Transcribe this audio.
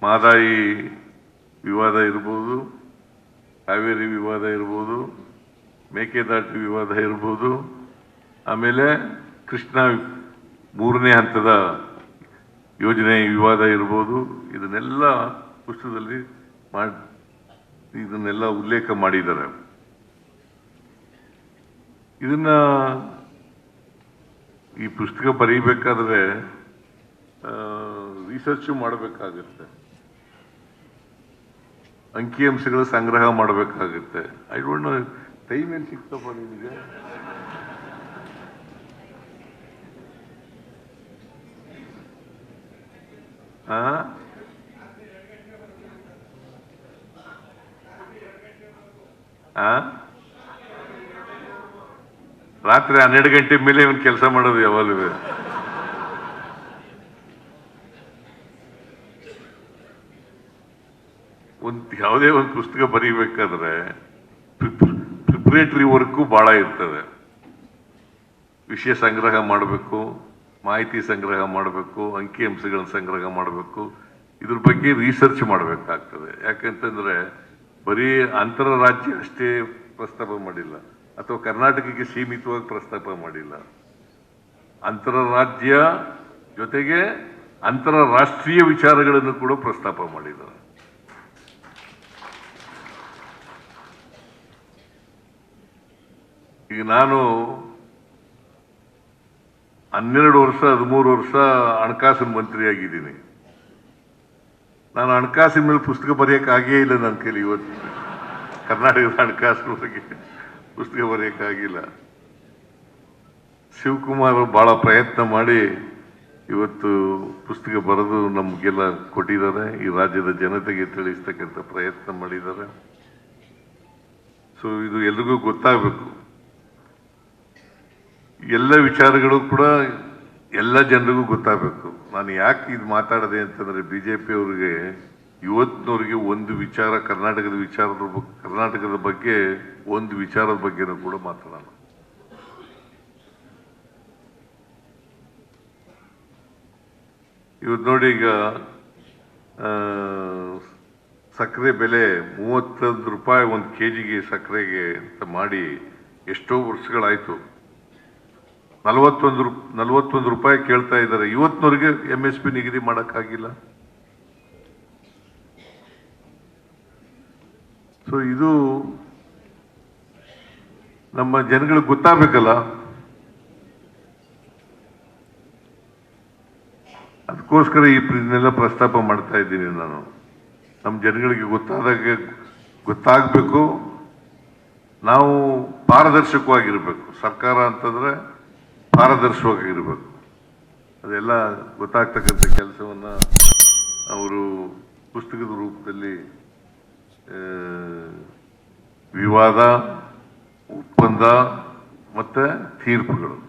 ಮಹದಾಯಿ ವಿವಾದ ಇರ್ಬೋದು, ಕಾವೇರಿ ವಿವಾದ ಇರ್ಬೋದು, ಮೇಕೆದಾಟು ವಿವಾದ ಇರ್ಬೋದು, ಆಮೇಲೆ ಕೃಷ್ಣ 3ನೇ ಹಂತದ ಯೋಜನೆ ವಿವಾದ ಇರ್ಬೋದು. ಇದನ್ನೆಲ್ಲ ಪುಸ್ತಕದಲ್ಲಿ ಇದನ್ನೆಲ್ಲ ಉಲ್ಲೇಖ ಮಾಡಿದ್ದಾರೆ. ಇದನ್ನ ಈ ಪುಸ್ತಕ ಬರೀಬೇಕಾದ್ರೆ ರಿಸರ್ಚ್ ಮಾಡಬೇಕಾಗುತ್ತೆ, ಅಂಕಿಅಂಶಗಳ ಸಂಗ್ರಹ ಮಾಡಬೇಕಾಗುತ್ತೆ. ಐ ಡೋಂಟ್ ನೋ ಟೈಮ್ ಏನು ಸಿಗ್ತಪ್ಪ ನಿಮಗೆ? ರಾತ್ರಿ 12 ಗಂಟೆ ಮೇಲೆ ಇವನ್ ಕೆಲಸ ಮಾಡೋದು ಯಾವಾಗಲೂ. ಯಾವುದೇ ಒಂದು ಪುಸ್ತಕ ಬರೀಬೇಕಾದ್ರೆ ಪ್ರಿಪರೇಟರಿ ವರ್ಕು ಬಹಳ ಇರ್ತದೆ. ವಿಷಯ ಸಂಗ್ರಹ ಮಾಡಬೇಕು, ಮಾಹಿತಿ ಸಂಗ್ರಹ ಮಾಡಬೇಕು, ಅಂಕಿಅಂಶಗಳನ್ನ ಸಂಗ್ರಹ ಮಾಡಬೇಕು, ಇದ್ರ ಬಗ್ಗೆ ರಿಸರ್ಚ್ ಮಾಡಬೇಕಾಗ್ತದೆ. ಯಾಕಂತಂದ್ರೆ ಬರೀ ಅಂತರರಾಜ್ಯ ಅಷ್ಟೇ ಪ್ರಸ್ತಾಪ ಮಾಡಿಲ್ಲ, ಅಥವಾ ಕರ್ನಾಟಕಕ್ಕೆ ಸೀಮಿತವಾಗಿ ಪ್ರಸ್ತಾಪ ಮಾಡಿಲ್ಲ. ಅಂತರರಾಜ್ಯ ಜೊತೆಗೆ ಅಂತಾರಾಷ್ಟ್ರೀಯ ವಿಚಾರಗಳನ್ನು ಕೂಡ ಪ್ರಸ್ತಾಪ ಮಾಡಿದ್ದಾರೆ. ಈಗ ನಾನು 12 ವರ್ಷ 13 ವರ್ಷ ಹಣಕಾಸಿನ ಮಂತ್ರಿಯಾಗಿದ್ದೀನಿ. ನಾನು ಹಣಕಾಸಿನ ಮೇಲೆ ಪುಸ್ತಕ ಬರೆಯೋಕ್ಕಾಗೇ ಇಲ್ಲ ನನ್ನ ಕೈಲಿ. ಇವತ್ತು ಕರ್ನಾಟಕದ ಹಣಕಾಸಿನ ಬಗ್ಗೆ ಪುಸ್ತಕ ಬರೆಯೋಕ್ಕಾಗಿಲ್ಲ. ಶಿವಕುಮಾರ್ ಬಹಳ ಪ್ರಯತ್ನ ಮಾಡಿ ಇವತ್ತು ಪುಸ್ತಕ ಬರೆದು ನಮಗೆಲ್ಲ ಕೊಟ್ಟಿದ್ದಾರೆ. ಈ ರಾಜ್ಯದ ಜನತೆಗೆ ತಿಳಿಸ್ತಕ್ಕಂಥ ಪ್ರಯತ್ನ ಮಾಡಿದ್ದಾರೆ. ಸೊ ಇದು ಎಲ್ರಿಗೂ ಗೊತ್ತಾಗಬೇಕು. ಎಲ್ಲ ವಿಚಾರಗಳು ಕೂಡ ಎಲ್ಲ ಜನರಿಗೂ ಗೊತ್ತಾಗಬೇಕು. ನಾನು ಯಾಕೆ ಇದು ಮಾತಾಡದೆ ಅಂತಂದ್ರೆ, ಬಿಜೆಪಿ ಅವರಿಗೆ ಇವತ್ತಿನವರಿಗೆ ಒಂದು ವಿಚಾರ, ಕರ್ನಾಟಕದ ಬಗ್ಗೆ ಒಂದು ವಿಚಾರದ ಬಗ್ಗೆನೂ ಕೂಡ ಮಾತಾಡೋಣ. ಇವತ್ತು ನೋಡಿ, ಈಗ ಸಕ್ಕರೆ ಬೆಲೆ 31 ರೂಪಾಯಿ ಒಂದು ಕೆಜಿಗೆ ಸಕ್ಕರೆಗೆ ಅಂತ ಮಾಡಿ ಎಷ್ಟೋ ವರ್ಷಗಳಾಯ್ತು. 41 ರೂಪಾಯಿ ಕೇಳ್ತಾ ಇದ್ದಾರೆ. ಇವತ್ತಿನವರೆಗೆ MSP ನಿಗದಿ ಮಾಡೋಕ್ಕಾಗಿಲ್ಲ. ಸೊ ಇದು ನಮ್ಮ ಜನಗಳಿಗೆ ಗೊತ್ತಾಗಬೇಕಲ್ಲ. ಅದಕ್ಕೋಸ್ಕರ ಇದನ್ನೆಲ್ಲ ಪ್ರಸ್ತಾಪ ಮಾಡ್ತಾ ಇದ್ದೀನಿ ನಾನು. ನಮ್ಮ ಜನಗಳಿಗೆ ಗೊತ್ತಾಗಬೇಕು. ನಾವು ಪಾರದರ್ಶಕವಾಗಿರ್ಬೇಕು. ಸರ್ಕಾರ ಅಂತಂದ್ರೆ ಪಾರದರ್ಶಕವಾಗಿರ್ಬೇಕು. ಅದೆಲ್ಲ ಗೊತ್ತಾಗ್ತಕ್ಕಂಥ ಕೆಲಸವನ್ನ ಅವರು ಪುಸ್ತಕದ ರೂಪದಲ್ಲಿ ವಿವಾದ, ಒಪ್ಪಂದ ಮತ್ತೆ ತೀರ್ಪುಗಳು